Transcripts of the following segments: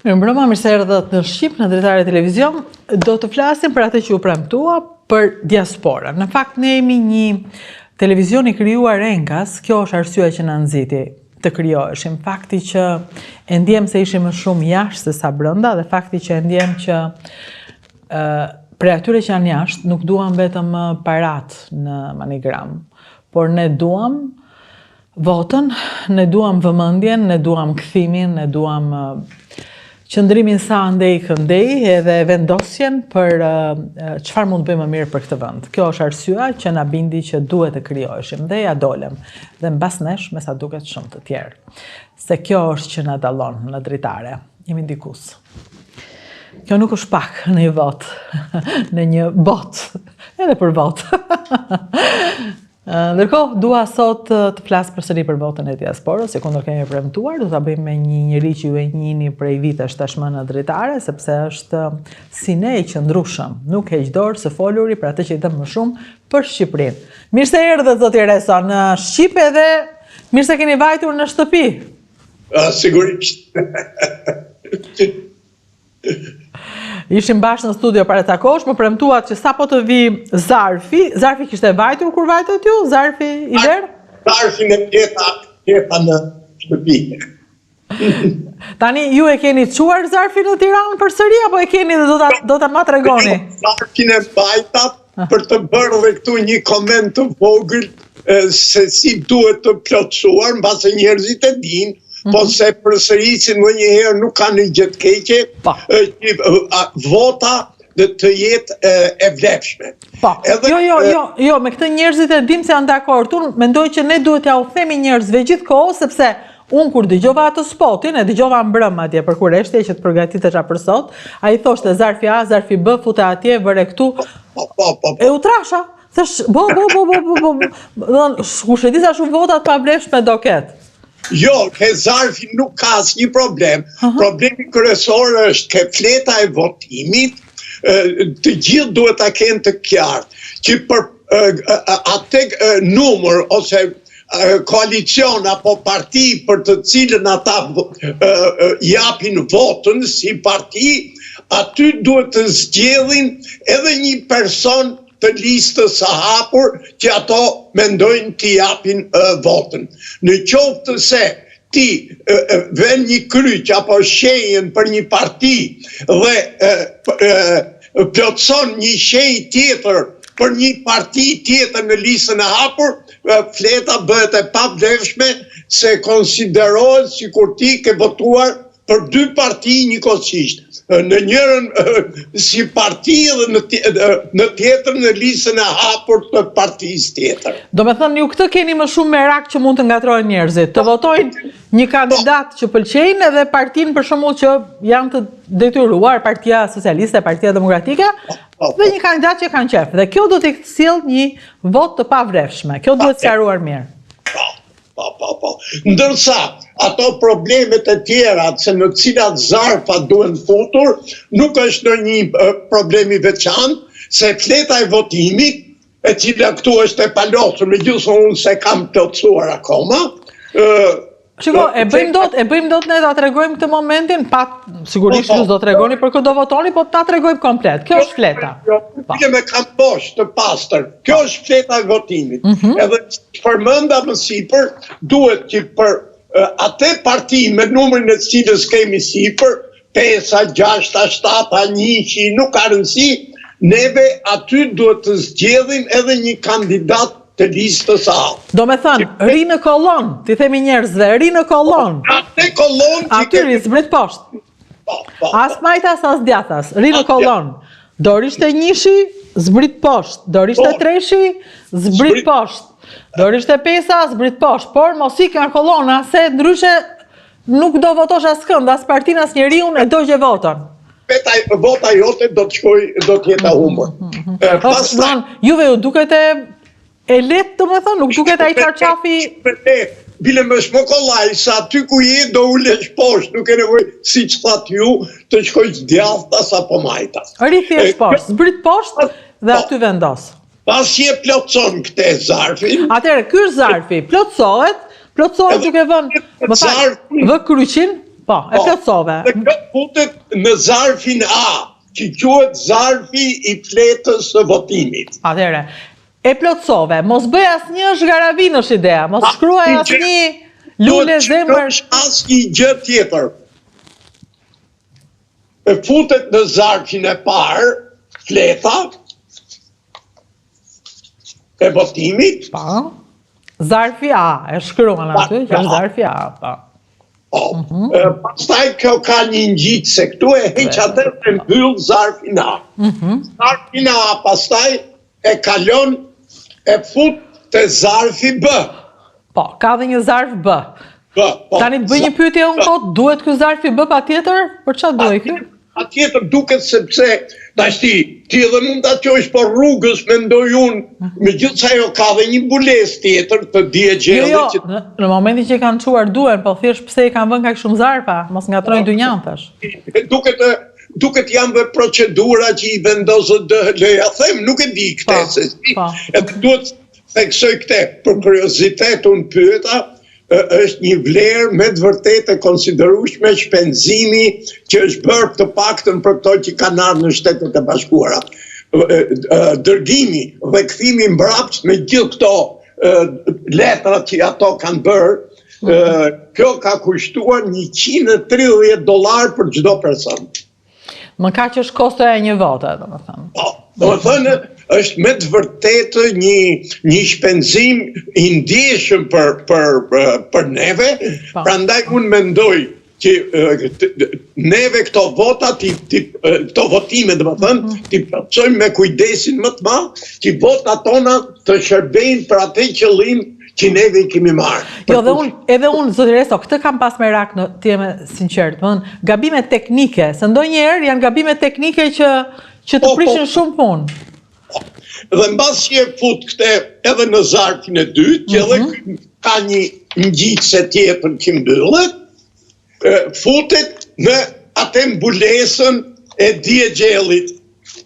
Mirëmbrëma, mirë se erdhët në Shqip, në Dritare Televizion. Do të flasim për atë që u premtua për diaspora. Në fakt, ne jemi një televizion i krijuar enkas, kjo është arsyeja që na nxiti të krijoheshim. Fakti që e ndjem se ishim më shumë jashtë se sa brenda dhe fakti që e ndjem që për atyre që janë jashtë nuk duam vetëm parat në manigram, por ne duam votën, ne duam vëmendjen, ne duam kthimin, ne duam qëndrimin sa ndej këndej edhe vendosjen për çfarë mund të bëjmë më mirë për këtë vend. Kjo është arsyeja që na bindi që duhet të krijoheshim dhe ja dolëm. Dhe mbas nesh me sa duket shumë të tjerë. Se kjo është që na dallon në Dritare. Jemi ndikus. Kjo nuk është pak në një vot, në një bot, edhe për vot. Ndërkohë, dua sot të flas përsëri për votën e diasporës, si kundër kemi premtuar, do ta bëjmë me një njerëz që ju e njihni prej vitesh tashmë në Dritare, sepse është si ne i qëndrueshëm, nuk heq dorë së foluri për atë që i them më shumë për Shqipërinë. Mirë se erdhët zoti Resa në Shqip edhe mirë se keni vajtur në shtëpi. Sigurisht. Ishim bashkë në studio para ca kohësh, më premtuat që sapo të vi Zarfi kishte vajtur kur vajtët ju? Zarfi i verë? Zarfin e keta në shtëpi. Tani ju e keni çuar Zarfin në Tiranë përsëri apo e keni dhe do ta ma tregoni? Zarfin e bajta për të bërë dhe këtu një koment të vogël se si duhet të plotësuar, mbase njerëzit e dinë. Po se përsërisin më njëherë nuk ka një gjë të keqe, vota dhe të jetë e vlefshme. Jo, me këtë njerëzit e dim se janë dakord. Unë mendoj që ne duhet ja u themi njerëzve gjithkohë, sepse unë kur dëgjova atë spotin, e dëgjova mbrëm atje për kureshtje që të përgatitesha për sot, ai thoshte Zarfi A, Zarfi B, fute atje, bëre këtu. E u trasha. Thash, kush e di sa shumë votat pa vlefshme do ketë. Jo, ke Zarfi nuk ka asnjë problem. Problemi kryesor është ke fleta e votimit, të gjithë duhet ta kenë të qartë, që për atë numër ose koalicion apo parti për të cilën ata japin votën si parti, aty duhet të zgjedhin edhe një person të listës së hapur që ato mendojnë t'i japin votën. Në qoftë se ti vën një kryq apo shenjën për një parti dhe plotson një shenjë tjetër për një parti tjetër në listën e hapur, fleta bëhet e pavlefshme se konsiderohet sikur ti ke votuar për dy parti njëkohësisht. Në njërën si parti dhe në tjetër në listën e hapur të partisë tjetër. Do me thënë, ju këtë keni më shumë merak që mund të ngatrojnë njerëzit, të votojnë një kandidat që pëlqejnë edhe partinë për shembull që janë të detyruar, Partia Socialiste, Partia Demokratike, dhe një kandidat që kanë qef. Dhe kjo do t'i sjellë një vot të pavrefshme. Kjo duhet sqaruar mirë. Ndërsa ato problemet e tjera se në cilat zarfa duhen futur nuk është në një problemi veçantë, se fleta e votimit, e cila këtu është e palosur, megjithëse unë se kam plotësuar akoma. Shiko, e bëjmë dot ne ta tregojmë këtë momentin, sigurisht ju do tregoni për këtë do votoni, po ta tregojmë komplet. Kjo është fleta. Bile me kam bosh të pastër. Kjo është fleta e votimit. Edhe përmenda më sipër, duhet që për atë parti me numrin e cilës kemi sipër, 5, 6, 7, 100, nuk ka rëndësi, neve aty duhet të zgjedhim edhe një kandidat të listës A. Do me thënë, ri në kolon, ti themi njerëzve, ri në kolon. Atë kolon... Atyri, zbrit poshtë. As majtas, as djathas, ri në kolon. Dorisht e njëshi, zbrit poshtë. Dorisht e treshi, zbrit poshtë. Dorisht e pesa, zbrit poshtë. Por mos ik nga kolona, se ndryshe nuk do votosh as kënd, as partin, as njeriun, e do gje votën. Vota jote do të jetë humbur. Juve ju duket e letë të më thënë, nuk duket a i qarqafi... Bile më shmokollaj, sa aty ku je do ulesh poshtë, nuk e nevoj, si që thatë ju, të shkojsh djathtas apo majtas. Rithjesh poshtë, zbrit poshtë dhe aty vendos. Pas je plotson këte zarfin... Atere, ky zarfi plotsohet duke vë kryqin, Po, e plotësove. Dhe kjo futet në zarfin A, që quhet zarfi i fletës së votimit. Atëherë, e plotësove, mos bëj asnjë zhgaravinë është ideja, mos shkruaj asnjë lule zemër. Asnjë gjë tjetër. E futet në zarfin e parë, fleta e votimit. Po. Zarfi A, e shkruan aty, që është zarfi A, po. Pastaj kjo ka një ngjitse këtu e heq atë e mbyll zarfin A. Zarfin A pastaj e kalon e fut te zarfi B. Po, ka dhe një zarf B. Tani të bëj një pyetje unë kot, duhet ky zarfi B patjetër? Për çfarë duhet ky? Patjetër duket sepse tash ti edhe mund ta qosh për rrugës, mendoj unë, megjithëse ajo ka dhe një mbulesë tjetër të diexhellit që në momentin që i kanë çuar duhen, po thjesht pse i kanë vënë kaq shumë zarfa, mos ngatrojnë dynjan tash. Duket janë dhe procedura që i vendosën ja them, nuk e di këtë se si. Edhe duhet theksoj këtë, për kuriozitet unë pyeta, është një vlerë me të vërtetë e konsiderueshme shpenzimi që është bërë të paktën për këto që kanë ardhur në Shtetet e Bashkuara. Dërgimi dhe kthimi mbrapsht me gjithë këto letrat që ato kanë bërë, kjo ka kushtuar $130 për çdo person. Më kaq është kostoja e një vote, domethënë. Po, domethënë është me të vërtetë një shpenzim i ndjeshëm për neve, prandaj unë mendoj që neve këto vota, këto votime domethënë, ti plotësojmë me kujdesin më të madh, që votat tona të shërbejnë për atë qëllim që neve i kemi marrë. Jo, edhe unë, zoti Resto, këtë kam pas merak në të jemi sinqert, domethënë, gabime teknike, se ndonjëherë janë gabime teknike që të prishin shumë punë. Dhe mbas që e fut këte edhe në zarfin e dytë, që edhe ka një ngjitse tjetër që mbyllet, futet në atë mbulesën e diexhellit,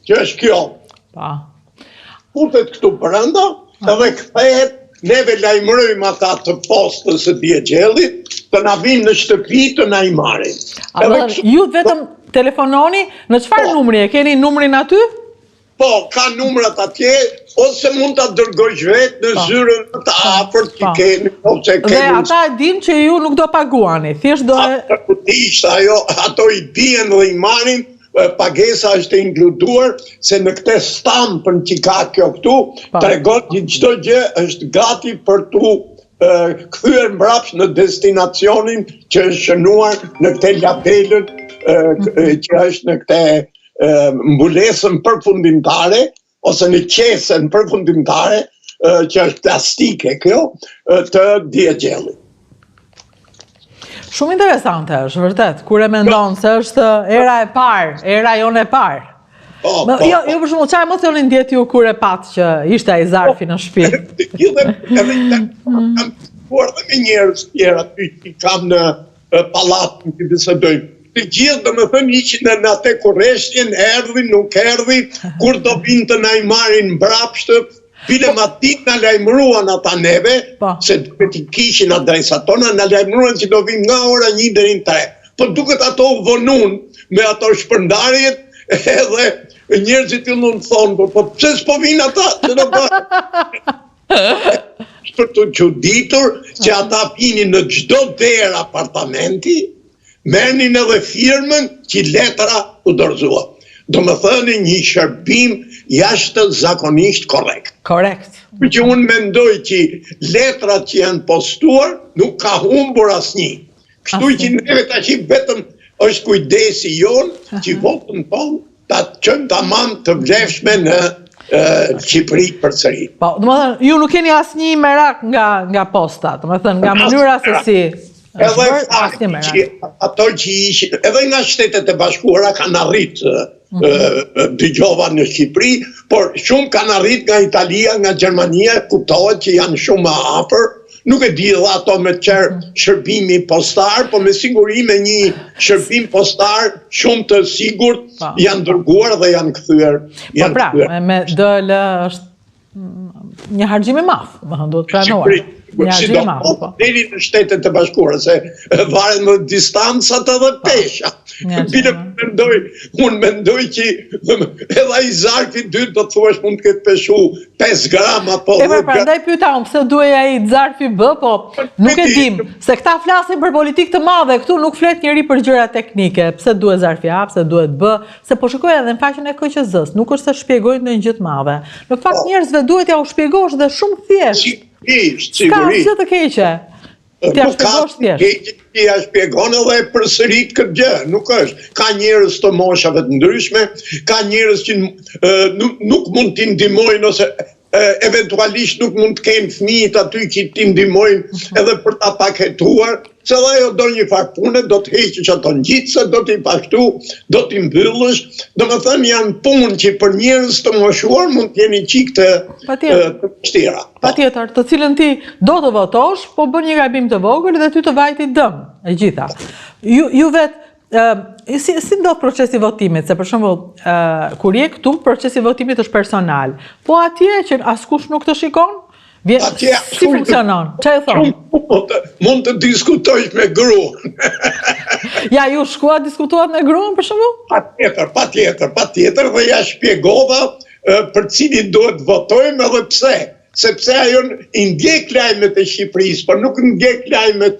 që është kjo. Futet këtu brenda, edhe kthehet, neve lajmërojmë ata të postës së diexhellit, të na vinë në shtëpi të na i marrin. Ju vetëm telefononi, në çfarë numri e keni numrin aty? Po, ka numrat atje, ose mund ta dërgojsh vetë në zyrën të afërt që keni, ose keni. Dhe ata e din që ju nuk do paguani, thjesht do ato i bien dhe i marrin, pagesa është inkluduar, se në këtë stampën që ka kjo këtu, tregon që çdo gjë është gati për tu kthyer mbrapsht në destinacionin që është shënuar në këtë labelën që është në këtë mbulesën përfundimtare, ose në qesën përfundimtare, që është plastike kjo, të diexhellit. Shumë interesante është, vërtet, kur e mendon se është era e parë, era jonë e parë. Jo, për shembull, çfarë emocioni ndjet ju kur e pat që ishte ai zarfi në shtëpi? Kam kuar dhe me njerëz tjerë aty që kam në pallatin që bisedojmë. Të gjithë do më thënë ishin në atë kurreshtin, erdhin, nuk erdhin, kur do vinë të na i marrin mbrapsht, bile ma ditë na lajmëruan ata neve, se duket i kishin adresat tona, na lajmëruan që do vinë nga ora 1 deri në 3. Po duket ato vonun me ato shpërndarjet, edhe njerëzit ju nuk thonë, po pse s'po vinë ata? Që do për të çuditur që ata vinin në çdo derë apartamenti, merrnin edhe firmën që letra u dorëzua. Do më thënë një shërbim jashtë zakonisht korrekt. Korrekt. Për që unë mendoj që letrat që janë postuar nuk ka humbur asnjë. Kështu që neve tash vetëm është kujdesi jonë që votën tonë ta çojmë tamam të vlefshme në Shqipëri përsëri. Po, do të thënë ju nuk keni asnjë merak nga posta, do të thënë nga mënyra se si. Edhe fakti që ato që ishin, edhe nga Shtetet e Bashkuara kanë arritë, dëgjova në Shqipëri, por shumë kanë arritë nga Italia, nga Gjermania, kuptohet që janë shumë më afër. Nuk e di edhe ato me çfarë shërbimi postar, po me siguri me një shërbim postar shumë të sigurt janë dërguar dhe janë kthyer. Po pra, me DL është një harxhim i madh, do të pranohet. sidomos deri në Shtetet e Bashkuara, se varet në distancat edhe pesha. Unë mendoj që edhe ai zarfi i dytë do të thuash mund të ketë peshu 5 gram apo 10 gram. Prandaj pyeta unë pse duhej ai zarfi B, po nuk e dim, se këta flasin për politikë të madhe, këtu nuk flet njëri për gjëra teknike, pse duhet zarfi A, pse duhet B, se po shikoj edhe në faqen e KQZ-s, nuk është se shpjegojnë ndonjë gjë të madhe. Në fakt njerëzve duhet ja u shpjegosh dhe shumë thjesht. Sigurisht. Ka gjë të keqe. T'ja shpjegosh thjesht. Ja shpjegon edhe përsërit këtë gjë, nuk është. Ka njerëz të moshave të ndryshme, ka njerëz që nuk mund t'i ndihmojnë ose eventualisht nuk mund të kenë fëmijët aty që t'i ndihmojnë edhe për ta paketuar, se dhe ajo do një fakt pune, do të heqësh ato ngjitse, do t'i pashtu, do t'i mbyllësh, domethënë janë punë që për njerëz të moshuar mund të jeni çik të vështira. Patjetër, të cilën ti do të votosh, po bën një gabim të vogël dhe ty të vajti dëm e gjitha. Ju vetë si ndodh procesi votimit, se për shembull kur je këtu, procesi votimit është personal, po atje që askush nuk të shikon, si funksionon? Çfarë thon? Mund të diskutojsh me gruan. Ja, ju shkuat diskutuat me gruan për shembull? Patjetër, dhe ja shpjegova për cilin duhet votojmë edhe pse. Sepse ajo i ndjek lajmet e Shqipërisë, por nuk ndjek lajmet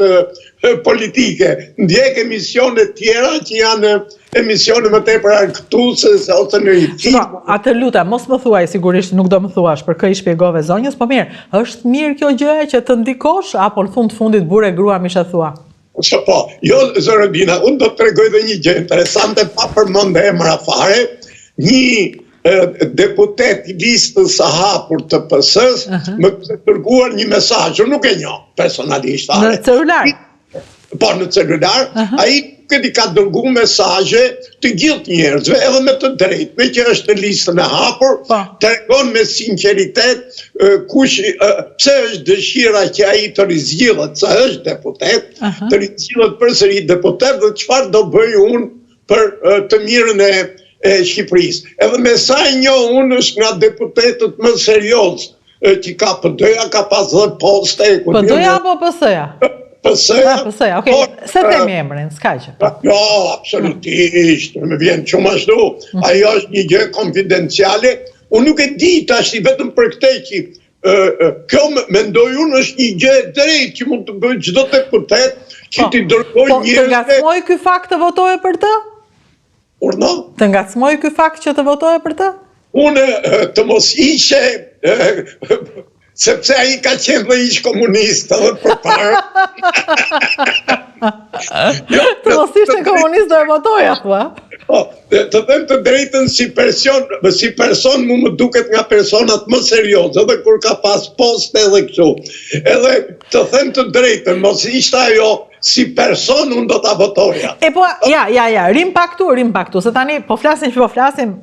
politike, ndjek emisione tjera që janë emisione më tepër argëtuese ose në film. Atë lutem, mos më thuaj, sigurisht nuk do më thuash, për kë i shpjegove zonjës, po mirë, është mirë kjo gjë që të ndikosh, apo në fund fundit burë e grua misha thua? Po, jo, Zërëbina, unë do të tregoj dhe një gjë interesante, pa përmend emra fare, një deputet i listës së hapur të PS-s më ka dërguar një mesazh, nuk e njoh personalisht. Në celular? Po, në celular, ai i ka dërguar mesazhe të gjithë njerëzve, edhe me të drejtme që është në listën e hapur, tregon me sinqeritet pse është dëshira që ai të rizgjillet, se është deputet, të rizgjillet përsëri deputet dhe çfarë do bëj unë për të mirën e Shqipërisë. Edhe me sa e njoh unë është nga deputetët më serioz që ka PD-ja, ka pas dhe poste. PD-ja apo PS-ja? PS-ja. PS-ja, okej. Se themi emrin, s'ka që. Jo, absolutisht, më vjen shumë ashtu. Ajo është një gjë konfidenciale. Unë nuk e di tash vetëm për këtë që kjo mendoj unë është një gjë e drejtë që mund të bëjë çdo deputet që t'i dërgojë njerëzve. Të ngacmoj ky fakt të votojë për të? Urno? Të ngacmoj ky fakt që të votojë për të? Unë të mos ishe, sepse ai ka qenë dhe ish komunist edhe përpara. Të mos ishte komunist do e votoja, thua? Të them të drejtën si person mu më duket nga personat më serioz, edhe kur ka pas poste edhe kështu. Edhe të them të drejtën, mos ishte ajo si person unë do t'a votoja. E po, rim paktu, se tani po flasim që po flasim,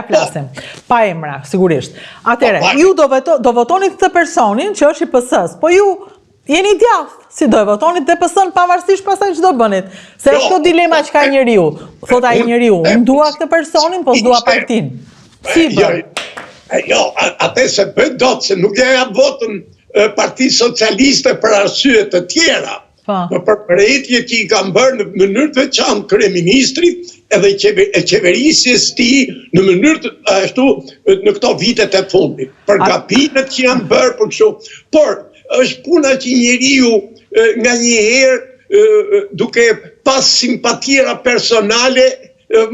flasim, pa emra, sigurisht. Atere, ju do votonit të personin që është i PS-s, po ju jeni djathtë, si do e votonit dhe PS-n pavarësisht pasaj që do bënit. Se është kjo dilema që ka njeriu. Thot ai njeriu, unë dua këtë personin, po s'dua partin. Si bën? Jo, atë se bën dot, se nuk ja votën Parti Socialiste për arsye të tjera. Për përrejtje që i kam bërë në mënyrë të veçantë kryeministrit edhe qeverisjes ti në mënyrë të ashtu në këto vitet e fundit. Për gabimet që janë bërë për kështu. Por është puna që njeriu nga një herë duke pas simpatira personale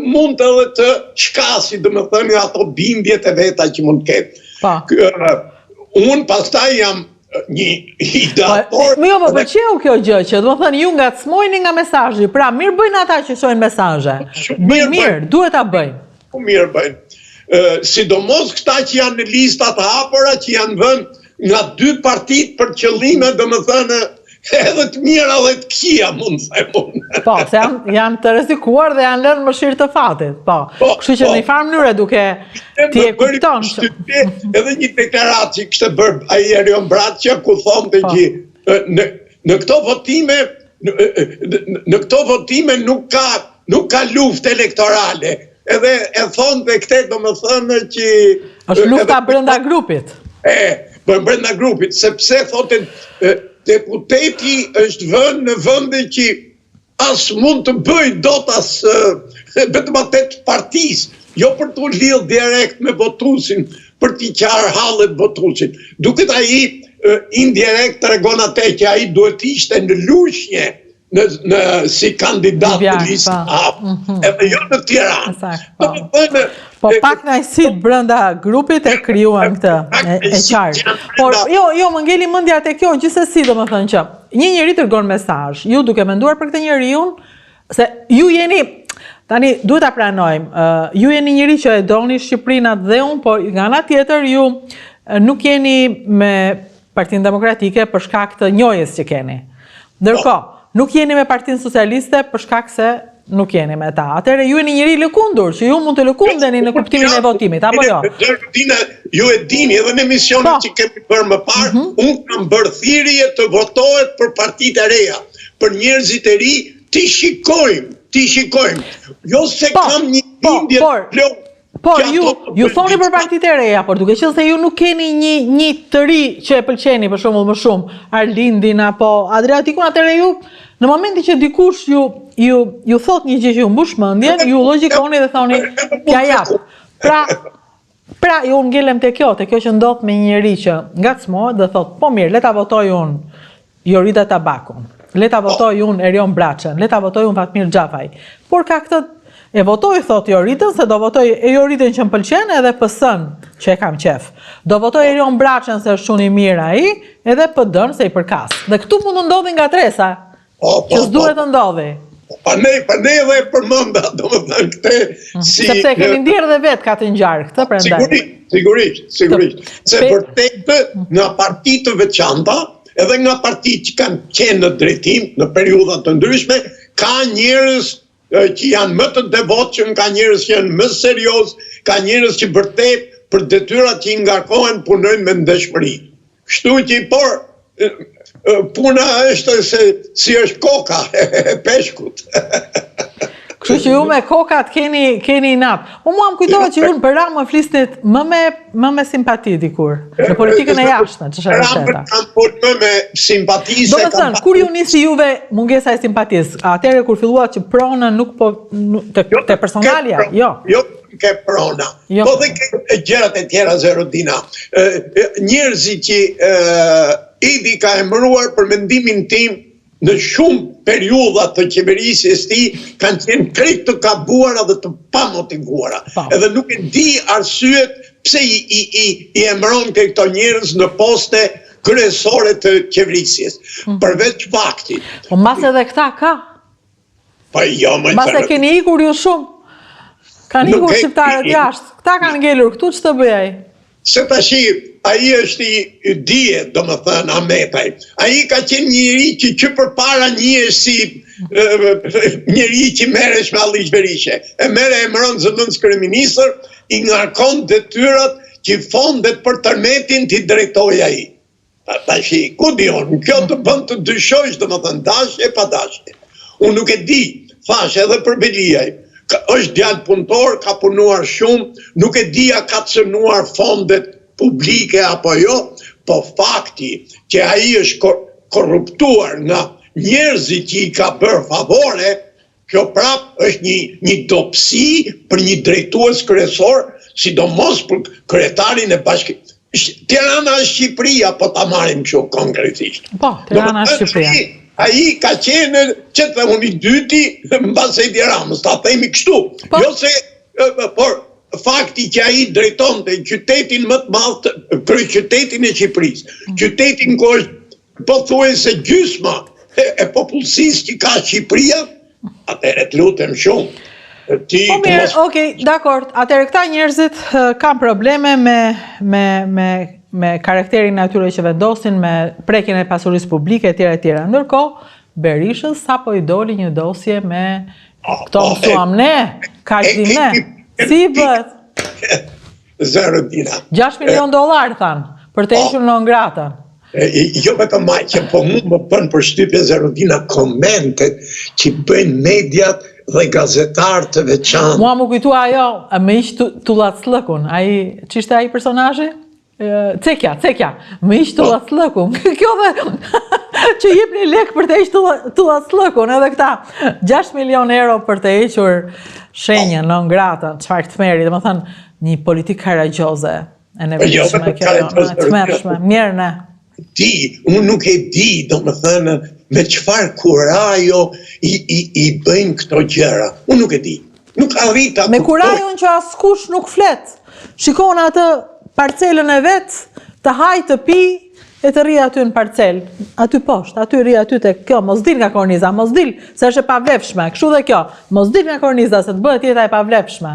mund edhe të shkasi, domethënë ato bindjet e veta që mund të ketë. Unë pastaj jam një ideator. Jo, më pëlqeu kjo gjë që do të thënë ju ngacmojni nga mesazhi. Pra mirë bëjnë ata që shojnë mesazhe. Mirë, duhet ta bëjnë. Mirë bëjnë. Sidomos këta që janë në listat hapura, që janë vënë nga 2 partit për qëllime, domethënë edhe të mira dhe të këqija, mund të them unë. Po, se janë të rrezikuar dhe janë lënë mëshirë të fatit. Po. Kështu që në një farë mënyrë duke ti e kupton. Edhe një deklaratë që kishte bërë ai Erion Braçja ku thonte që në këto votime nuk ka luftë elektorale. Edhe e thonte këtë, domethënë që është lufta brenda grupit. brenda grupit, sepse thotë deputeti është vënë në vende që as mund të bëj dot as vetëm atë partisë, jo për të lidhur direkt me votuesin, për t'i qarë hallet votuesit. Duket ai indirekt tregon atë që ai duhet të ishte në lushje si kandidat në listë edhe jo në Tiranë. Po pak nëjësit brenda grupit e krijuan këtë, e qartë. Por jo, më ngeli mendja te kjo, gjithsesi domethënë që një njeri dërgon mesazh, ju duke menduar për këtë njeriu, se ju jeni tani duhet ta pranojmë, ju jeni njëri që e doni Shqipërinë dhe unë, por nga ana tjetër ju nuk jeni me Partinë Demokratike për shkak të njohjes që keni. Ndërkohë, nuk jeni me Partinë Socialiste për shkak se nuk jeni me ta. Atëherë ju jeni njëri lëkundur, që ju mund të lëkundeni në kuptimin e votimit, apo jo? Ju e dini edhe në emisionet që kemi bërë më parë, unë kam bërë thirrje të votohet për partitë e reja, për njerëzit e ri, ti shikojmë. Jo se kam një bindje të por ju thoni për partitë e reja, por duke qenë se ju nuk keni një të ri që e pëlqeni për shembull më shumë, Arlindin apo Adriatikun, atëherë ju në momentin që dikush ju thot një gjë që ju mbush mendjen, ju logjikoni dhe thoni ja jap. Pra ju ngelem te kjo që ndodh me një njeri që ngacmohet dhe thot, po mirë, le ta votoj unë Jorida Tabakun, le ta votoj unë Erion Braçën, le ta votoj unë Fatmir Xhafaj. Por ka këtë e votoj, thot Joritën, se do votoj Joritën që më pëlqen edhe PS-n që e kam qef. Do votoj Erion Braçën se është shumë i mirë ai, edhe PD-n se i përkas. Dhe këtu mund të ndodhi nga tresa, që s'duhet të ndodhi. Pa ne edhe e përmenda, do më thënë këte si... Sepse kemi ndjerë dhe vetë ka të ngjarë këtë, prandaj. Sigurisht. Se vërtetë nga partitë të veçanta, edhe nga partitë që kanë qenë në drejtim, në periudha të ndryshme, ka njerëz që janë më të devotshëm, ka njerëz që janë më serioz, ka njerëz që vërtet për detyrat që i ngarkohen punojnë me ndeshmëri. Kështu që puna është se si është koka e peshkut. Kështu që ju me kokat keni inat. Mua më kujtohet që ju në për Ramën flisnit më me simpati dikur. Në politikën e jashtme, që shë Ramën kam për më me simpati. Do më thënë, kur ju nisi juve mungesa e simpatis, atëherë kur filluat që pronën nuk po, të personalja, jo. Jo ke prona, po dhe ke gjërat e tjera Zerodina. Njerëzit që Idi ka emëruar për mendimin tim në shumë periudha të qeverisjes ti kanë qenë krejt të kabuara dhe të pamotivuara. Edhe nuk e di arsyet pse i emëron këto njerëz në poste kryesore të qeverisjes. Përveç faktit. Po mas edhe këta ka? Po jo, më mas e keni ikur ju shumë. Kanë ikur shqiptarët jashtë. Këta kanë ngelur, këtu që të bëjaj? Se tashi, ai është i dije, do më thënë, Ametaj. Ai ka qenë njëri që përpara njëhesh si njëri që merresh me Alliç Berishe. E emëron zëvendës kryeministër, i ngarkon detyrat që fondet për tërmetin t'i drejtoj ai. Tashi, ku dion, kjo të bën të dyshojsh, do më thënë, dashje pa dashje. Unë nuk e di, thash edhe për Beliaj. Është djalë punëtor, ka punuar shumë, nuk e dia ka cënuar fondet publike apo jo, po fakti që ai është korruptuar nga njerëzit që i ka bërë favore, kjo prap është një dobësi për një drejtues kryesor, sidomos për kryetarin e bashkimit. Tirana është Shqipëria, po ta marrim kështu konkretisht. Po, Tirana është Shqipëria. Ai ka qenë që të unë i dyti mbas Edi Ramës, ta themi kështu. Jo se, por fakti që ai drejtonte qytetin më të madh, kryeqytetin e Shqipërisë, qytetin ku është pothuajse gjysma e popullsisë që ka Shqipëria, atëherë të lutem shumë. Po mirë, okej, dakord. Atëherë këta njerëzit kanë probleme me karakterin e atyre që vendosin, me prekjen e pasurisë publike etj. Ndërkohë, Berishës sapo i doli një dosje me këto mësuam ne, kaq di ne. Si bëhet? Zerodina. $6 milion thanë, për të hequr non gratën. Jo vetëm aq, që po mu më bën përshtypje Zerodina komentet që bëjnë mediat dhe gazetarë të veçantë. Mua më kujtua ajo, me iq Tullat Slëkun, ç'ishte ai personazhi? Cekja, më ishtë tullaslëkun. Kjo dhe që jep një lek për të ishtë tullaslëkun, edhe këta 6 milion euro për të hequr shenjën non grata, çfarë të meri, dhe më thënë një politikë karagjoze e nevojshme, të mërshme, mirë ne. Unë nuk e di, do më thënë, me çfarë kurajo i bëjnë këto gjëra. Unë nuk e di. Nuk arrita. Me kurajon që askush nuk flet. Shikon atë parcelën e vetë, të haj të pi, e të rri aty në parcel, aty poshtë, aty rri aty të kjo, mos dil nga korniza, mos dil, se është e pavlefshme, kështu dhe kjo, mos dil nga korniza, se të bëhet jeta e pavlefshme.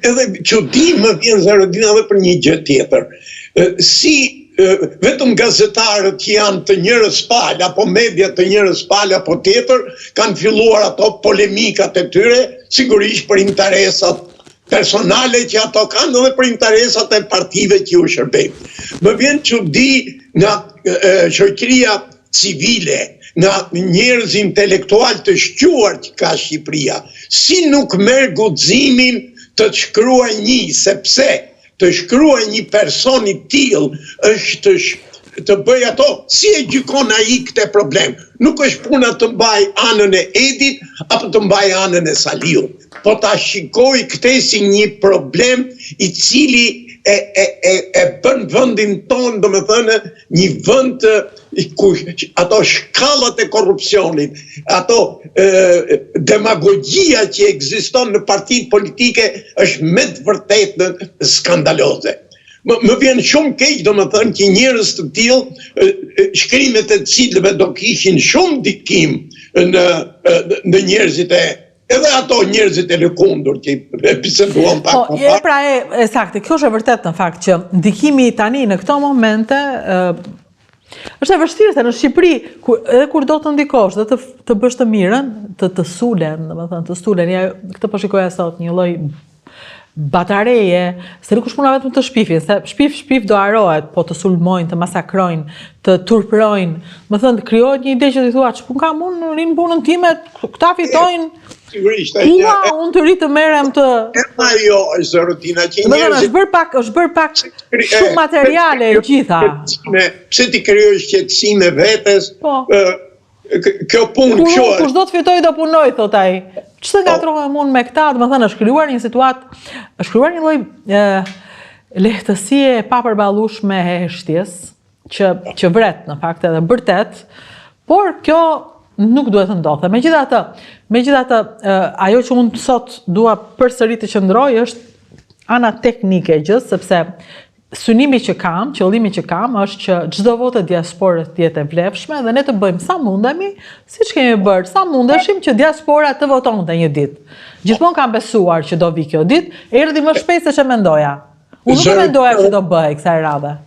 Edhe çudi më vjen Zorodina edhe për një gjë tjetër. Si vetëm gazetarët që janë të njërës palë, apo media të njërës palë, apo tjetër, kanë filluar ato polemikat e tyre, sigurisht për interesat personale që ato kanë dhe për interesat e partive që u shërbejnë. Më vjen çudi nga shoqëria civile, nga njerëz intelektual të shquar që ka Shqipëria, si nuk merr guximin të shkruaj sepse të shkruaj një person i tillë është të bëj ato, si e gjykon ai këtë problem. Nuk është puna të mbaj anën e Edit apo të mbaj anën e Saliut, po ta shikoj këtë si një problem i cili e bën vendin tonë, do me thënë, një vend ku ato shkallat e korrupsionit, ato demagogjia që ekziston në partitë politike është me të vërtetë skandaloze. Më vjen shumë keq, do më thënë, që njërës të tillë, shkrimet e cilëve do kishin shumë dikim në njerëzit edhe ato njerëzit e lëkundur që biseduan pak më parë. Pra e saktë, kjo është e vërtet në fakt që ndikimi tani në këto momente është e vështirë se në Shqipëri, edhe kur do të ndikosh dhe të bësh të mirën, të sulen, të stulen, këtë po shikoja sot, një lloj batareje, se nuk është puna vetëm të shpifin, se shpif do harohet, po të sulmojnë, të masakrojnë, të turprojnë. Më thënë, krijohet një ide që të thua, që pun kam unë, rinë punën time, këta fitojnë, unë të rritë të merem të... Ajo është Zorodina që njerëzit... është bërë pak shumë materiale e gjitha. Pse ti krijosh qetësime vetes, kjo punë kjo... Kush do të fitoj do punoj, thot ai. Ç'të ngatrohem unë me këta, do të thënë, është krijuar një situatë, është krijuar një lloj lehtësie e papërballueshme e heshtjes, që vret në fakt edhe bërtet, por kjo nuk duhet të ndodhte. Megjithatë, ajo që unë sot dua përsëri të qëndroj është ana teknike e gjës, sepse synimi që kam, qëllimi që kam është që çdo votë e diasporës të jetë e vlefshme dhe ne të bëjmë sa mundemi, siç kemi bërë, sa mundeshim që diaspora të votonte një ditë. Gjithmonë kam besuar që do vi kjo ditë, erdhi më shpejt se ç'e mendoja. Unë nuk e mendoja që do bëhej kësaj radhe.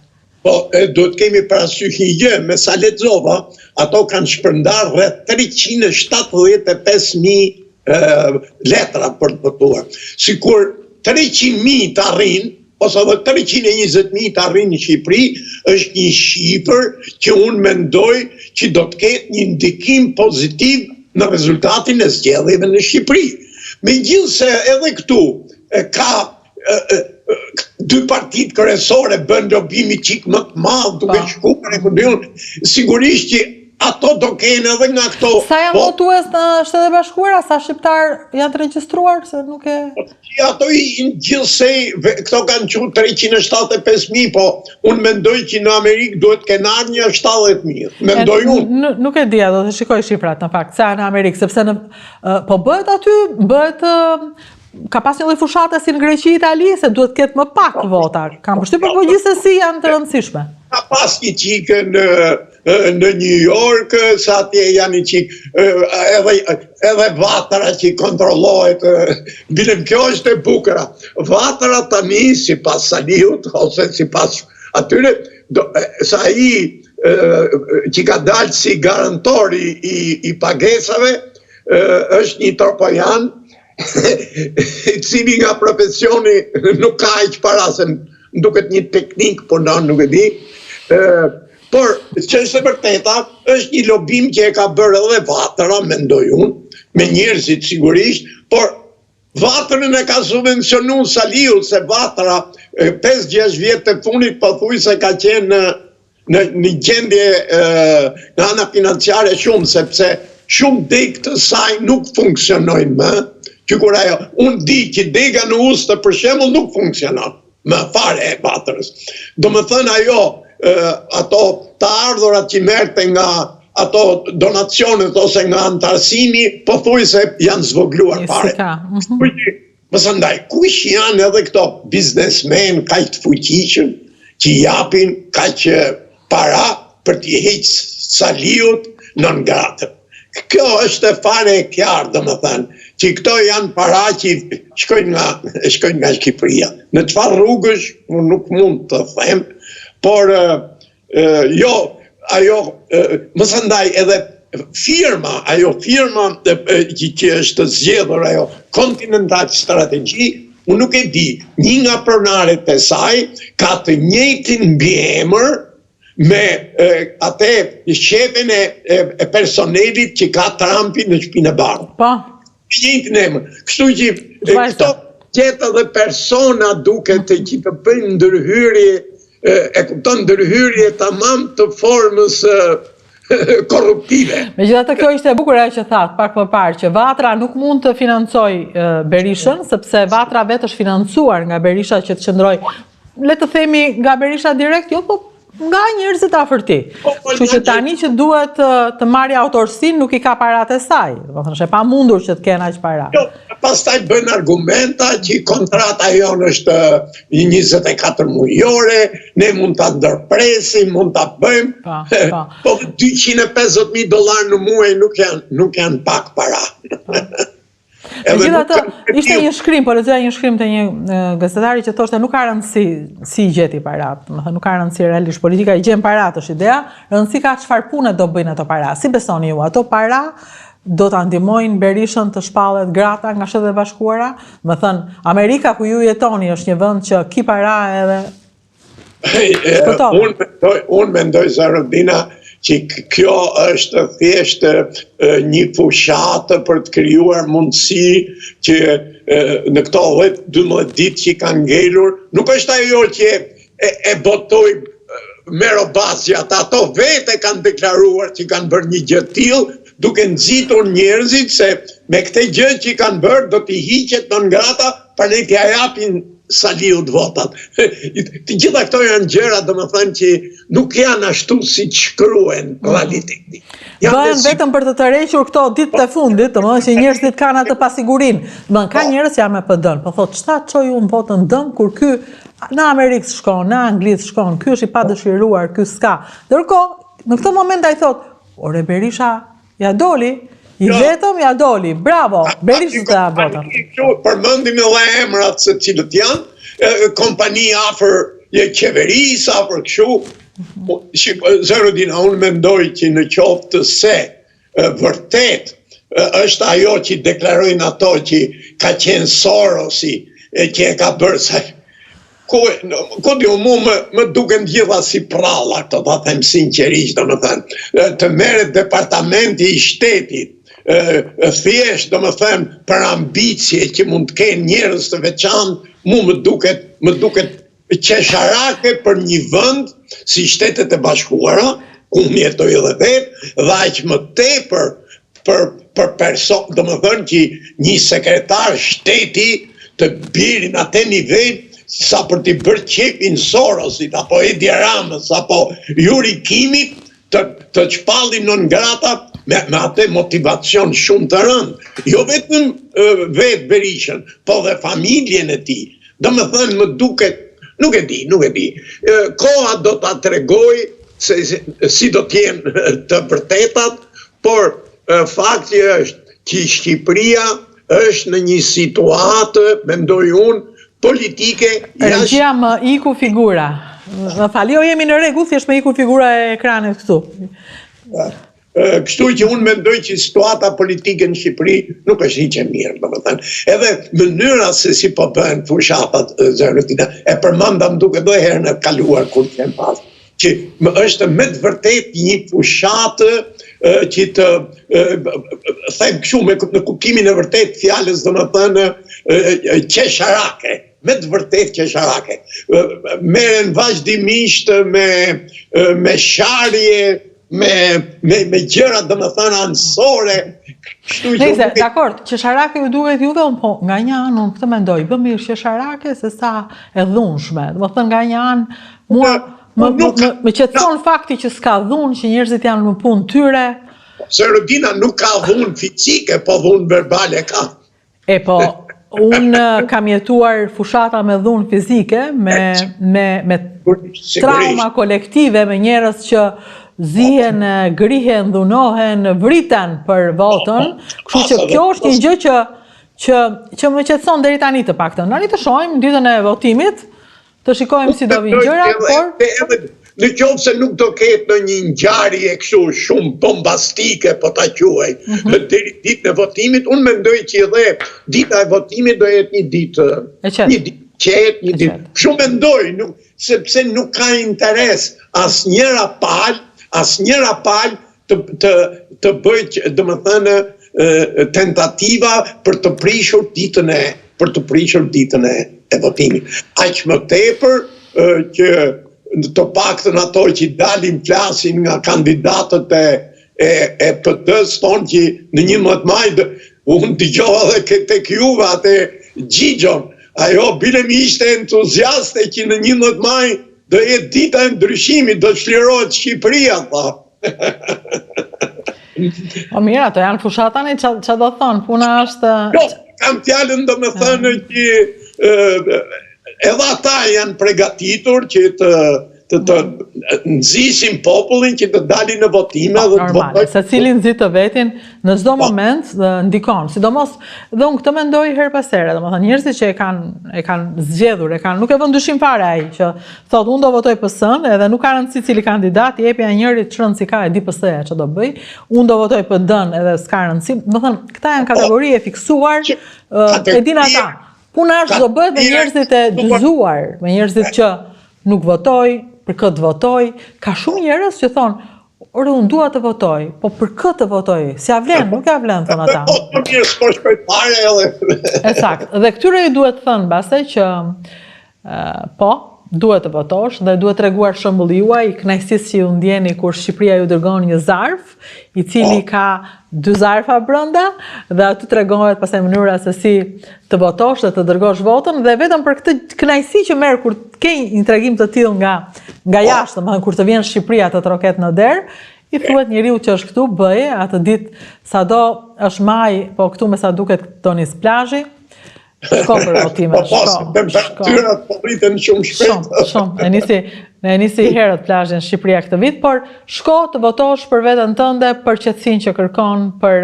Po, do të kemi parasysh një gjë, me sa lexova, ato kanë shpërndar rreth 375.000 letra për të votuar. Sikur 300.000 të arrin, ose edhe 320.000 të arrin në Shqipëri, është një shifër që unë mendoj që do të ketë një ndikim pozitiv në rezultatin e zgjedhjeve në Shqipëri. Megjithëse edhe këtu ka dy partitë kryesore bën lobimi çik më të madh duke shkuar e kundër, sigurisht që ato do kenë edhe nga këto... Sa janë votues në Shtetet e Bashkuara, sa shqiptar janë të regjistruar, se nuk e... Ato i gjithsej, këto kanë qenë 375.000, po unë mendoj që në Amerikë duhet kenë ardhur një 70.000. Mendoj unë. Nuk e dia, do të shikoj shifrat në fakt, sa në Amerikë, sepse po bëhet aty, ka pas një lloj fushate si në Greqi, Itali, se duhet ketë më pak vota. Kam përshtypjen po gjithsesi janë të rëndësishme. Ka pas një qikë në New York, sa atje janë një qikë, edhe vatra që kontrollohet, bilem kjo është e bukura. Vatra tani, si pas Saliut, ose si pas atyre, sa i që ka dalë si garantori i pagesave, është një tropojan, cili nga profesioni nuk ka aq para, se duket një teknik, por nuk e di. Por, që është e vërteta, është një lobim që e ka bërë edhe vatra, mendoj unë, me njerëzit sigurisht, por Vatrën e ka subvencionu Saliu, se Vatra 5-6 vjetë të funit pëthuj se ka qenë në një gjendje nga ana financiare shumë, sepse shumë degë të saj nuk funksionojnë më, që kur ajo, unë di që dega në Ustë për shembull nuk funksionon më fare e Vatrës. Do më thënë ajo, ato të ardhurat që merte nga ato donacionet ose nga antarësimi, po thuj se janë zvogluar pare. Mësë ndaj, kush janë edhe këto biznesmen kaq të fuqishëm që japin kaq para për t'i heqë Saliut në ngratën. Kjo është fare e qartë, domethënë, që këto janë para që shkojnë nga Shqipëria. Në çfarë rrugësh, unë nuk mund të them, por jo, ajo, mësë ndaj edhe ajo firma që është zgjedhur, ajo Continental Strategy, unë nuk e di, një nga pronaret e saj ka të njëjtin mbiemër me atë shefin e personelit që ka Trumpi në Shtëpinë e Bardhë. Po. Njëjtin emër. Kështu që këto gjetë edhe persona duket që të bëjnë ndërhyrje, e kupton ndërhyrje tamam të formës korruptive. Megjithatë kjo ishte e bukur ajo që thatë pak më parë, që Vatra nuk mund të financojë Berishën, sepse Vatra vetë është financuar nga Berisha që të qëndroj, le të themi nga Berisha direkt, jo, po nga njerëzit afër tij. Kështu që tani që duhet të marrë autorsinë nuk i ka paratë e saj. Do të thënë është e pamundur që të kenë aq para. Jo, pastaj bën argumenta që kontrata jonë është 24 mujore, ne mund ta ndërpresim, mund ta bëjmë. Po $250,000 në muaj nuk janë pak para. Megjithatë, ishte një shkrim, po lexoja një shkrim të një gazetari që thoshte nuk ka rëndësi si i gjeti parat, do të thënë nuk ka rëndësi realisht politika i gjen parat është ideja, rëndësi ka çfarë pune do bëjnë ato para. Si besoni ju, ato para do ta ndihmojnë Berishën të shpallet grata nga Shtetet e Bashkuara? Do të thënë Amerika ku ju jetoni është një vend që ki para edhe Unë mendoj Zarodina që kjo është thjesht një fushatë për të krijuar mundësi që në këto 10-12 ditë që kanë ngelur, nuk është ajo që e botoj Merobasi, ato vete kanë deklaruar që kanë bërë një gjë të tillë, duke nxitur njerëzit se me këtë gjë që kanë bërë do t'i hiqet në ngrata për ne t'ia japin Saliut votat. Të gjitha këto janë gjëra, domethënë që nuk janë ashtu si shkruhen realiteti. Bëhen vetëm për të tërhequr këto ditët e fundit, domethënë që njerëzit kanë atë pasigurinë. Domethënë ka njerëz që janë me PD-n, po thotë çfarë çoj unë votën dëm kur ky në Amerikë shkon, në Angli shkon, ky është i padëshiruar, ky s'ka. Ndërkohë në këtë moment ai thotë, "Ore Berisha, ja doli." I vetëm ja doli, bravo, Berisha të ja votën. Përmendim edhe emrat se cilët janë, kompani afër qeverisë, afër kështu. Zarodina, unë mendoj që në qoftë se vërtet është ajo që deklarojnë ato që ka qenë Sorosi, që e ka bërë sa. Kodi mu më duken gjitha si pralla, këto ta them sinqerisht, domethënë, të merret departamenti i shtetit, thjesht domethënë për ambicie që mund të kenë njerëz të veçantë, më duket qesharake për një vend si Shtetet e Bashkuara, ku unë jetoj edhe vetë, dhe aq më tepër për person, domethënë që një sekretar shteti të birin atë nivel sa për t'i bërë qepin Sorosit, apo Edi Ramës, apo Yuri Kimit, të shpallin në ngrata me atë motivacion shumë të rëndë. Jo vetëm vetë Berishën, po dhe familjen e tij. Domethënë më duket, nuk e di. Koha do ta tregoj se si do të jenë të vërtetat, por fakti është që Shqipëria është në një situatë, mendoj unë, politike. Regjia më iku figura. Më fali, jo jemi në rregull, thjesht më iku figura e ekranit këtu. Kështu që unë mendoj që situata politike në Shqipëri nuk është hiç e mirë, domethënë. Edhe mënyra se si po bëhen fushatat, Zarodina, e përmendam duke edhe herën e kaluar kur kem pas, që më është me të vërtet një fushatë që të them kështu në kuptimin e vërtet fjalës, domethënë qesharake, me të vërtet qesharake. Merren vazhdimisht me sharje, me gjëra domethënë anësore. Nëse, dakord, qesharake ju duhet juve, po nga një anë unë këtë mendoj, bë mirë qesharake se sa e dhunshme. Domethënë nga një anë mua më qetëson fakti që s'ka dhunë, që njerëzit janë në punë tyre. Se Rodina nuk ka dhunë fizike, po dhunë verbale ka. Po, unë kam jetuar fushata me dhunë fizike, me trauma kolektive, me njerëz që zihen, grihen, dhunohen, vriten për votën, kështu që kjo është një gjë që më qetëson deri tani të paktën. Tani të shohim ditën e votimit, të shikojmë si do vinë gjërat, por në qoftë se nuk do ketë në një ngjarje kështu shumë bombastike, po ta quaj, deri ditën e votimit, unë mendoj që edhe dita e votimit do jetë një ditë qetë, një ditë. Shumë mendoj, sepse nuk ka interes asnjëra palë të bëj, domethënë, tentativa për të prishur ditën e votimit. Aq më tepër që të paktën ato që dalin flasin nga kandidatët e PD-s thonë që në 11 maj, unë dëgjova edhe tek juve atë Gjigjon, ajo bile mi ishte entuziaste që në 11 maj do jetë dita e ndryshimit, do çlirohet Shqipëria, tha. Po mirë, ato janë fushatani, që do thonë, puna është... Jo, kam fjalën domethënë që edhe ata janë përgatitur që të nxisin popullin që të dalin në votime dhe të votojnë. Se cilin nxit të vetin në çdo moment ndikon. Sidomos dhe unë këtë mendoj her pas here, domethënë njerëzit që e kanë zgjedhur, nuk e vën dyshim fare ai që thotë unë do votoj PS-n, edhe nuk ka rëndësi cili kandidat, i jepi njërit çrënd si ka e di PS-ja ç'do bëj, unë do votoj PD-n edhe s'ka rëndësi. Domethënë këta janë kategori e fiksuar, e din ata. Puna është do bëhet me njerëzit e dyzuar, me njerëzit që nuk votoj, për këtë votoj. Ka shumë njerëz që thonë, ore, unë dua të votoj, po për këtë të votoj, si ja vlen, nuk ja vlen, thonë ata. Po mirë, s'po shkoj fare edhe. Eksakt. Dhe këtyre i duhet thënë pastaj që po, duhet të votosh dhe duhet treguar shembull juaj, kënaqësisë që ju ndjeni kur Shqipëria ju dërgon një zarf, i cili ka 2 zarfa brenda, dhe aty tregohet pastaj mënyra se si të votosh dhe të dërgosh votën, dhe vetëm për këtë kënaqësi që merr kur ke një tregim të tillë nga jashtë, domethënë kur të vjen Shqipëria të troket në derë, i thuhet njeriu që është këtu, bëje atë ditë sado është maj, po këtu me sa duket tonis plazhi. Shko për votime, temperaturat po rriten shumë shpejt. Shumë, e nisi herët plazhin Shqipëria këtë vit, por shko të votosh për veten tënde, për qetësinë që kërkon, për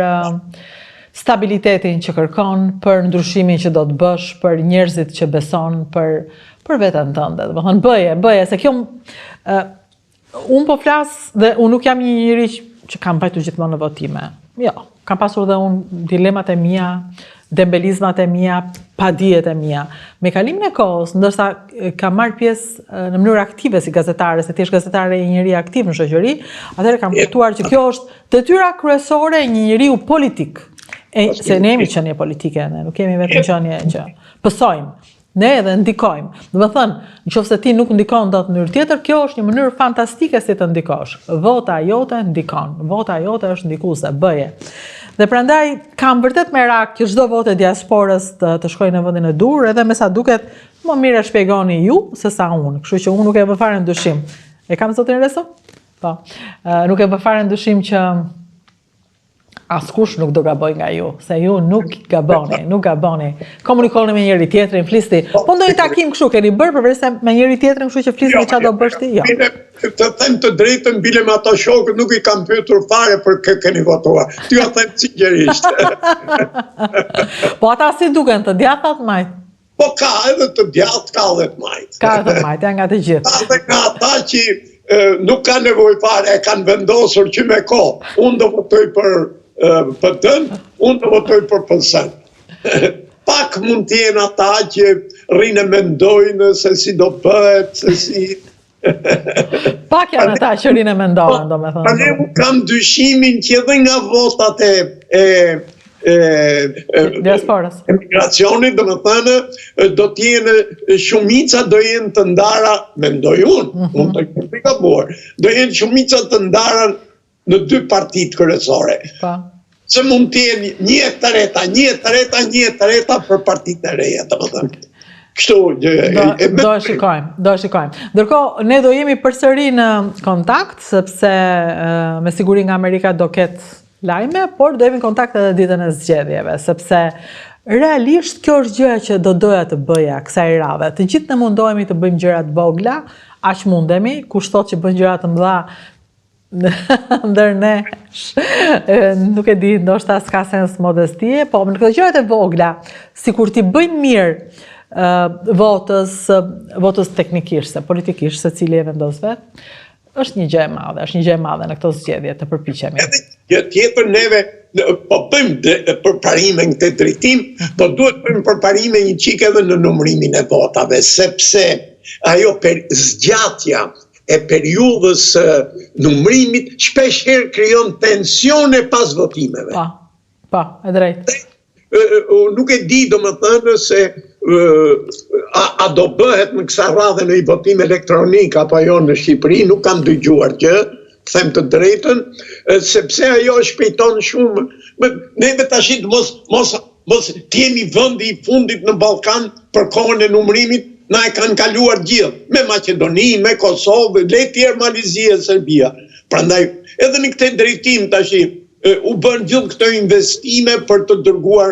stabilitetin që kërkon, për ndryshimin që do të bësh, për njerëzit që beson, për veten tënde. Domethënë bëje, se kjo unë po flas dhe unë nuk jam një njeri që kam pajtu gjithmonë në votime. Jo, kam pasur dhe unë dilemat e mia, dembelizmat e mia, padijet e mia. Me kalimin e kohës, ndërsa kam marrë pjesë në mënyrë aktive si gazetare, se ti je gazetare e një njeri aktiv në shoqëri, atëherë kam kuptuar që kjo është detyra kryesore e një njeriu politik. Se ne jemi qenie politike, ne nuk kemi vetëm qenie që pësojmë. Ne edhe ndikojmë. Do të thënë, nëse ti nuk ndikon dot në mënyrë tjetër, kjo është një mënyrë fantastike si të ndikosh. Vota jote ndikon. Vota jote është ndikuese, bëje. Dhe prandaj kam vërtet merak që çdo votë e diasporës të shkojë në vendin e dur, edhe me sa duket më mirë e shpjegoni ju se sa unë. Kështu që unë nuk e vë fare ndyshim. E kam zotin Reso? Po. Nuk e vë fare ndyshim që askush nuk do gaboj nga ju, se ju nuk gaboni. Komunikoni me njëri tjetrin, flisni. Po ndonjë takim kështu keni bërë përveç se me njëri tjetrin kështu që flisni çfarë do bësh ti? Jo. Të them të drejtën, bile me ato shokët nuk i kam pyetur fare për kë keni votuar. Ty ja them sinqerisht. Po ata si duken, të djathtat majt? Po ka edhe të djathtë, ka edhe të majt. Ka edhe të majt, janë nga të gjithë. Edhe ka ata që nuk ka nevojë fare, e kanë vendosur që me kohë. Unë do votoj për PD-n, unë do votoj për PS-n. Pak mund t'jenë ata që rrinë mendojnë se si do bëhet, se si... Pak janë ata që rrinë mendojnë, do me thënë. Ne kam dyshimin që edhe nga votat e diasporës. Emigracionit, do më thënë, do t'jenë shumica do jenë të ndara, mendoj unë, mund të kemë gabuar, do jenë shumica të ndara në 2 partitë kryesore. Se mund t'jenë një të reta për partitë e reja, do më thënë. Kështu, do e shikojmë. Ndërkohë, ne do jemi përsëri në kontakt, sepse me siguri nga Amerika do ketë lajme, por do jemi në kontakt edhe ditën e zgjedhjeve, sepse realisht kjo është gjëja që do doja të bëja kësaj radhe. Të gjithë ne mundohemi të bëjmë gjëra të vogla, aq mundemi, kush thotë që bëjmë gjëra të mëdha ndër nesh, nuk e di, ndoshta s'ka sens modestie, po në këto gjërat e vogla, sikur ti bëjnë mirë votës teknikisht, politikisht, se cili e vendos vetë, është një gjë e madhe në këto zgjedhje të përpiqemi. Edhe tjetër neve po bëjmë përparime në këtë drejtim, po duhet bëjmë përparime një çik edhe në numërimin e votave, sepse ajo zgjatja e periudhës numërimit shpesh herë krijon tensione pas votimeve. Po, e drejtë. Nuk e di, do më thënë, se a do bëhet në kësa radhe në i votim elektronik apo jo në Shqipëri, nuk kam dëgjuar gjë, them të drejtën, sepse ajo shpejton shumë. Neve tashit mos t'jemi vëndi i fundit në Ballkan për kohën e numërimit, na e kanë kaluar gjithë, me Maqedoni, me Kosovë, le tjerë Malizia, Serbia. Prandaj, edhe në këtë drejtim tashit, u bën gjithë këto investime për të dërguar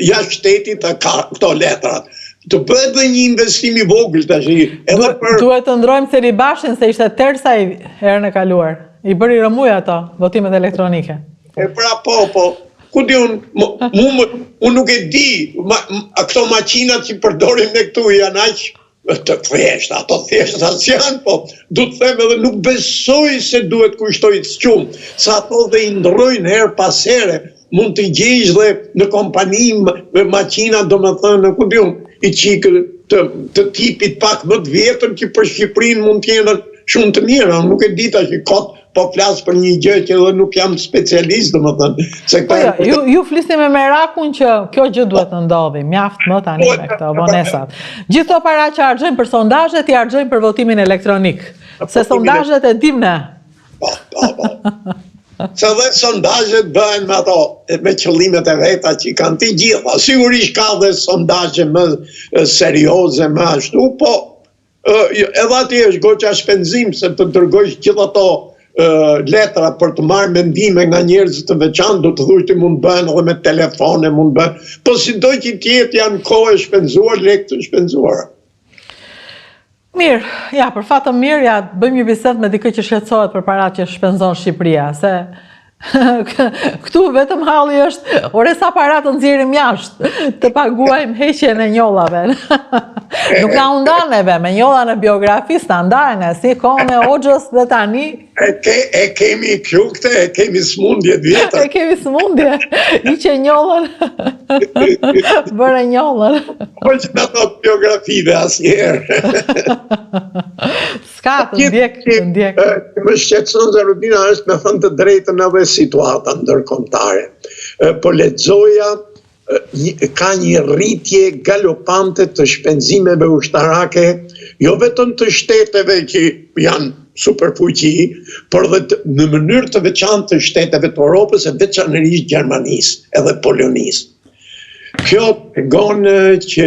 jashtë shtetit këto letrat. Të bëhet dhe një investim i vogël tash. Duhet të ndrojmë Celibashin se ishte tersa i herën e kaluar. I bëri rëmuj ato votimet elektronike. Pra po. Ku di unë nuk e di, këto makinat që përdorim ne këtu janë aq të thjeshta, ato thjeshta janë, po du të them edhe nuk besoj se duhet kushtoj të qumë, sa ato dhe i ndrojnë her pas here, mund të gjejsh dhe në kompani me makina, do më thënë, ku di unë, i qikë të tipit pak më të vjetër që për Shqipërinë mund t'jenë shumë të mira, nuk e dita që kotë po flasë për një gjë që edhe nuk jam specialist, do më thënë. Ju flisni me merakun që kjo gjë duhet të ndodhi, mjaft më tani me këto vonesat. Gjithë të para që argjojnë për sondazhet, i argjojnë për votimin elektronik. Se sondazhet e dim ne. Po. Se dhe sondazhet bëhen me ato, me qëllimet e veta që kanë të gjitha. Sigurisht ka dhe sondazhe më serioze, më ashtu, po edhe ati është goqa shpenzim se të dërgojsh gjithë ato letra për të marrë mendime nga njerëz të veçantë, do të thuaj ti mund bëhen edhe me telefone, mund bëhen. Po sido që tjetë janë kohë e shpenzuar, lekë të shpenzuara. Mirë, ja, për fatë mirë, ja, bëjmë një bisedë me dikë që shqetësohet për para që shpenzon Shqipëria, se këtu vetëm halli është, ore sa para të nxjerrim jashtë, të paguajmë heqjen e njollave. Nuk na undaneve, me njolla në biografisë të ndajnë, si kohën e Hoxhës dhe tani. E kemi kjukte, e kemi smundje vjetër. E kemi smundje, i që njollën, bërë njollën. Po që në të biografive asnjëherë. Ska, të ndjek. Më shqetëson Zerudina është me thënë të drejtën edhe situata ndërkombëtare. Po lexoja ka një rritje galopante të shpenzimeve ushtarake, jo vetëm të shteteve që janë superfuqi, por dhe në mënyrë të veçantë të shteteve të Europës e veçanërisht Gjermanisë edhe Polonisë. Kjo tregon që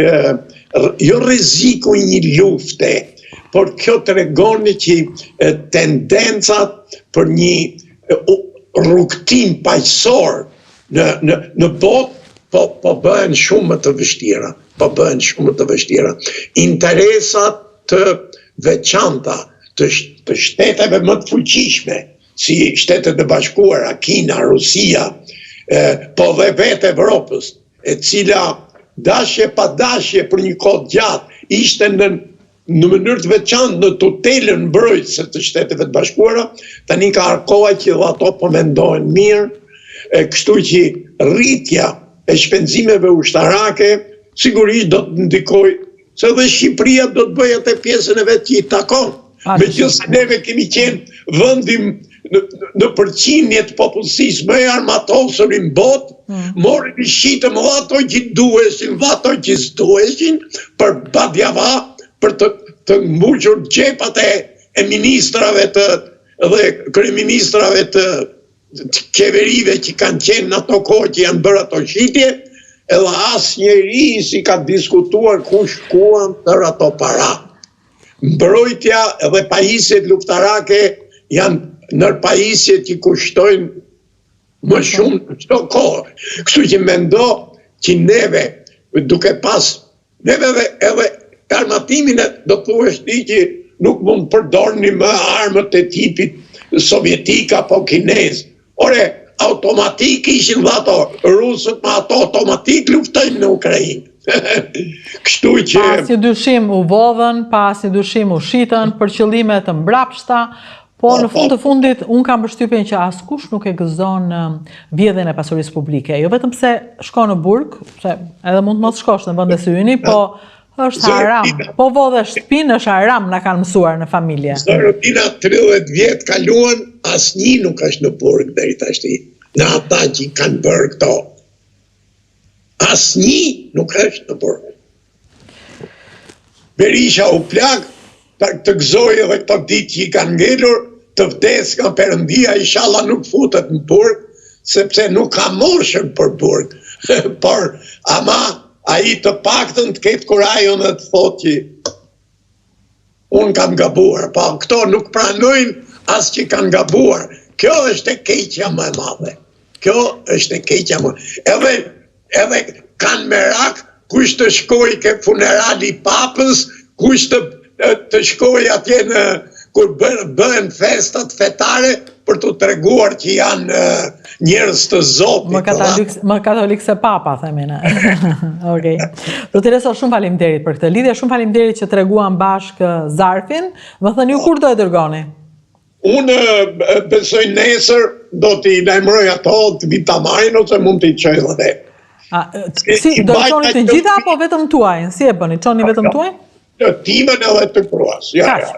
jo rreziku i një lufte, por kjo tregon që tendencat për një rrugtim paqësor në botë po bëhen shumë të vështira. Interesat të veçanta të shteteve më të fuqishme, si Shtetet e Bashkuara, Kina, Rusia, po dhe vetë Evropës, e cila dashje pa dashje për një kohë gjatë ishte në mënyrë të veçantë në tutelën mbrojtëse të Shteteve të Bashkuara, tani ka arkoha që dhe ato po mendohen mirë, kështu që rritja e shpenzimeve ushtarake sigurisht do të ndikoj, se dhe Shqipëria do të bëjë atë pjesën e vetë që i takon. Megjithëse neve kemi qenë vendi në përqindje të popullsisë më e armatosur në botë, morën i shitëm ato që duheshin, ato që s'duheshin, për badjava, për të mbushur xhepat e ministrave dhe kryeministrave të qeverive që kanë qenë në ato kohë që janë bërë ato shitje, edhe asnjëri si ka diskutuar ku shkuan tërë ato para. Mbrojtja dhe pajisjet luftarake janë nër pajisjet që kushtojnë më shumë në çdo kohë. Kështu që mendo që neve, duke pas, neve edhe armatimin do thuhesh ti që nuk mund përdorni më armët e tipit sovjetik apo kinez. Ore, automatik ishin dhe ato, rusët me ato automatik luftojnë në Ukrainë. Kështu që... Pas një dyshim u vodhën, pas një dyshim u shitën, për qëllime të mbrapshta, po në fund të fundit, unë kam përshtypjen që askush nuk e gëzon vjedhjen e pasurisë publike. Jo vetëm pse shko në burg, se edhe mund të mos shkosh në vende si yni, po është haram. Po vodhe shtëpinë është haram, na kanë mësuar në familje. Zotina 30 vjet kaluan, asnjë nuk është në burg deri tashti. Në ata që kanë bërë këto. Asnjë nuk është në burg. Berisha u plak, të gëzoj edhe këto ditë që i kanë ngelur, të vdes nga Perëndia, inshallah nuk futet në burg, sepse nuk ka moshën për burg. Por ama ai të paktën të ketë kurajon dhe të thotë që unë kam gabuar, po këto nuk pranojnë as që kanë gabuar. Kjo është e keqja më e madhe. Kjo është e keqja më. Edhe kanë merak kush të shkoj ke funerali papës, kush të shkoj atje në kur bëhen festat fetare për të treguar që janë njerëz të Zotit. Më katolik se papa, themi ne. Okej. Do të Teresa, shumë faleminderit për këtë lidhje, shumë faleminderit që treguam bashkë zarfin. Më thënë ju kur do e dërgoni? Unë besoj nesër do t'i lajmëroj ato të vi ta marrin ose mund t'i çoj edhe. Si do të çoni të gjitha apo vetëm tuajin? Si e bëni? Çoni vetëm tuajin? Timen edhe të kruas.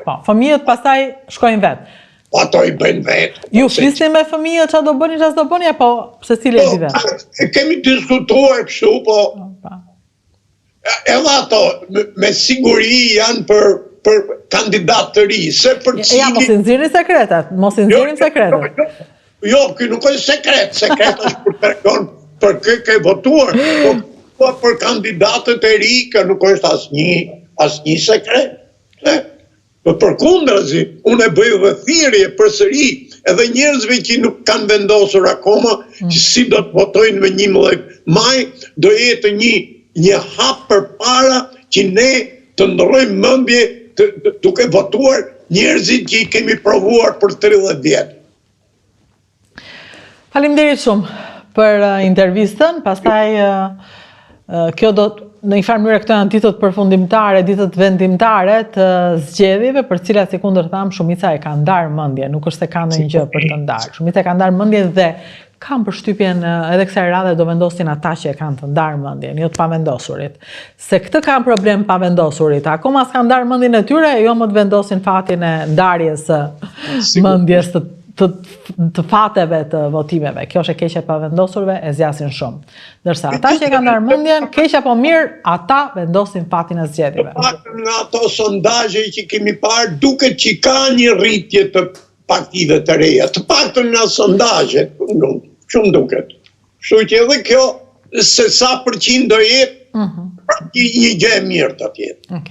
Po, fëmijët pastaj shkojnë vetë. Ato i bëjnë vetë. Ju flisni me fëmijët çfarë do bëni, çfarë do bëni, apo se cili e di vetë? Kemi diskutuar kështu, po edhe ato me siguri janë për kandidat të ri, se për cili... Ja, mos i nxirrni sekretet, mos i nxirrim sekretet. Jo, ky nuk është sekret, sekret është për tregon për kë votuar, po për kandidatët e ri, që nuk është asnjë sekret. Përkundrazi, unë e bëj dhe thirrje përsëri edhe njerëzve që nuk kanë vendosur akoma që si do të votojnë me 11 maj, do jetë një hap përpara që ne të ndrojmë mendje duke votuar njerëzit që i kemi provuar për 30 vjet. Faleminderit shumë për intervistën, pastaj kjo do në një farë mënyrë këto janë ditët përfundimtare, ditët vendimtare të zgjedhjeve, për cilat si kundër tham shumica e kanë ndarë mendje, nuk është se kanë ndonjë gjë për të ndarë. Shumica e kanë ndarë mendje dhe kanë përshtypjen edhe kësaj radhe do vendosin ata që e kanë të ndarë mendjen, jo të pamendosurit. Se këtë kanë problem pavendosurit, akoma s'kan ndarë mendjen e tyre, jo më të vendosin fatin e ndarjes së mendjes të fateve të votimeve. Kjo është e keqja pa vendosurve, e zgjasin shumë. Ndërsa ata që kanë ndarë mendjen, keq apo mirë, ata vendosin fatin e zgjedhjeve. Të paktën nga ato sondazhe që kemi parë, duket që ka një rritje të partive të reja. Të paktën nga sondazhet, shumë duket. Kështu që edhe kjo, se sa përqind do jetë, një gjë e mirë të tjetë.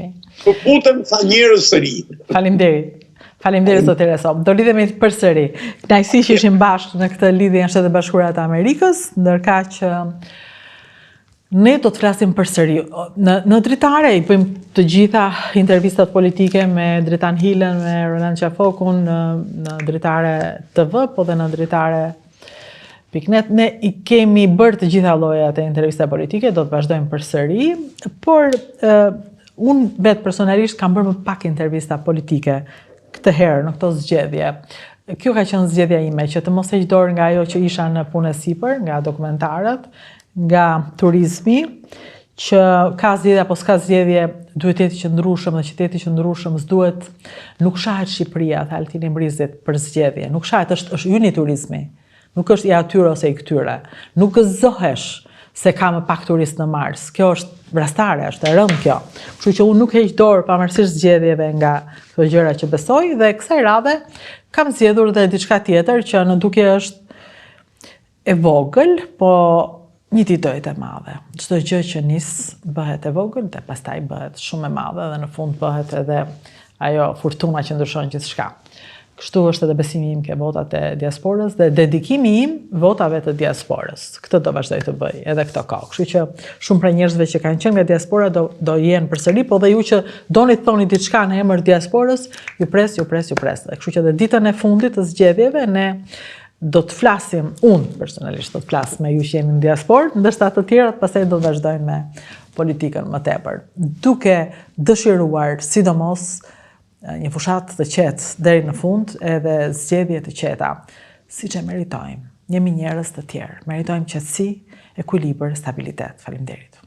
Po futem sa njerëz të ri. Faleminderit. Faleminderit zot Teresa. Do lidhemi përsëri. Kënaqësi që ishim bashkë në këtë lidhje në Shtetet Bashkuara të Amerikës, ndërkaq që ne do të flasim përsëri. Në dritare i bëjmë të gjitha intervistat politike me Dritan Hilën, me Roland Qafokun, në dritare TV, po dhe në dritare.net. Ne i kemi bërë të gjitha llojat e intervista politike, do të vazhdojmë përsëri, por unë vetë personalisht kam bërë më pak intervista politike këtë herë në këto zgjedhje. Kjo ka qenë zgjedhja ime, që të mos heq dorë nga ajo që isha në punë sipër, nga dokumentarët, nga turizmi, që ka zgjedhje apo s'ka zgjedhje, duhet jetë i qëndrueshëm dhe qyteti i qëndrueshëm s'duhet, nuk shahet Shqipëria, tha Altini Mbrizit për zgjedhje, nuk shahet, është yni turizmi, nuk është i atyre ose i këtyre, nuk gëzohesh se ka më pak turist në Mars, kjo është vrastare, është e rëndë kjo, kështu që unë nuk heq dorë pavarësisht zgjedhjeve nga këto gjëra që besoj dhe kësaj radhe kam zgjedhur dhe diçka tjetër që në duke është e vogël, po një ditë do jetë e madhe. Çdo gjë që nis bëhet e vogël dhe pastaj bëhet shumë e madhe dhe në fund bëhet edhe ajo furtuna që ndryshon gjithçka. Kështu është edhe besimi im ke votat e diasporës dhe dedikimi im votave të diasporës. Këtë do vazhdoj të bëj edhe këto kohë. Kështu që shumë prej njerëzve që kanë qenë nga diaspora do jenë përsëri, po dhe ju që doni të thoni diçka në emër diasporës, ju pres. Dhe kështu që edhe ditën e fundit të zgjedhjeve ne do të flasim, unë personalisht do të flas me ju që jemi në diasporë, ndërsa të tjerat pastaj do të vazhdojnë me politikën më tepër, duke dëshiruar sidomos një fushat të qetë deri në fund edhe zgjedhje të qeta, siç e meritojmë. Jemi njerëz të tjerë, meritojmë qetësi, ekuilibër, stabilitet. Faleminderit.